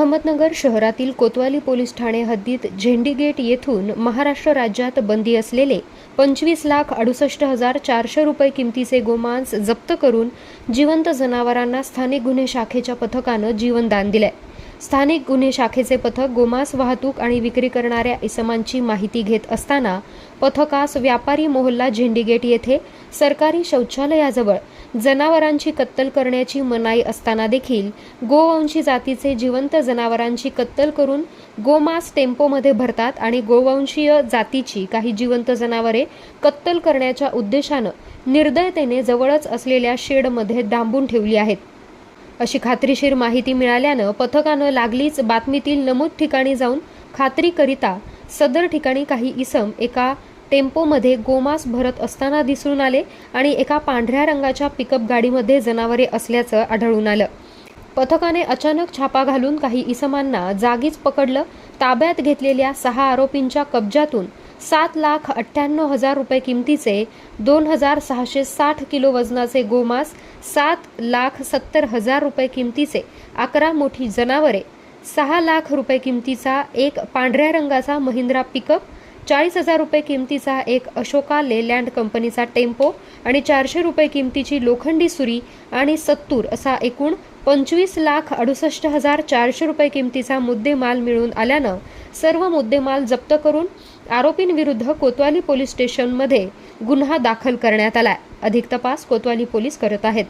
अहमदनगर शहरातील कोतवाली पोलीस ठाणे हद्दीत झेंडी गेट येथून महाराष्ट्र राज्यात बंदी असलेले 25,68,400 रुपये किमतीचे गोमांस जप्त करून जिवंत जनावरांना स्थानिक गुन्हे शाखेच्या पथकानं जीवनदान दिले। स्थानिक गुन्हे शाखेचे पथक गोमांस वाहतूक आणि विक्री करणाऱ्या इसमांची माहिती घेत असताना पथकास व्यापारी मोहल्ला झेंडी गेट येथे सरकारी शौचालयाजवळ जनावरांची कत्तल करण्याची मनाई असताना देखील गोवंशी जातीचे जिवंत जनावरांची कत्तल करून गोमांस टेम्पोमध्ये भरतात आणि गोवंशीय जातीची काही जिवंत जनावरे कत्तल करण्याच्या उद्देशानं निर्दयतेने जवळच असलेल्या शेडमध्ये डांबून ठेवली आहेत अशी खात्रीशीर माहिती मिळाल्यानं पथकानं लागलीच बातमीतील नमूद ठिकाणी जाऊन खात्रीकरिता सदर ठिकाणी काही इसम एका टेम्पोमध्ये गोमांस भरत असताना दिसून आले आणि एका पांढऱ्या रंगाच्या पिकअप गाडीमध्ये जनावरे असल्याचं आढळून आलं। पथकाने अचानक छापा घालून काही इसमांना जागीच पकडलं। ताब्यात घेतलेल्या 6 आरोपींच्या कब्जातून 7,98,000 रुपये किमतीचे 2,660 किलो वजनाचे गोमांस, 7,70,000 रुपये किमतीचे 11 मोठी जनावरे, 6 लाख रुपये किमतीचा एक पांढऱ्या रंगाचा महिंद्रा पिकअप, 40,000 रुपये किमतीचा एक अशोका लेलँड कंपनीचा टेम्पो आणि 400 रुपये किमतीची लोखंडी सुरी आणि 70 असा एकूण 25,68,400 रुपये किमतीचा मुद्देमाल मिळून आल्यानं सर्व मुद्देमाल जप्त करून आरोपींविरुद्ध कोतवाली पोलीस स्टेशनमध्ये गुन्हा दाखल करण्यात आलाय। अधिक तपास कोतवाली पोलीस करत आहेत।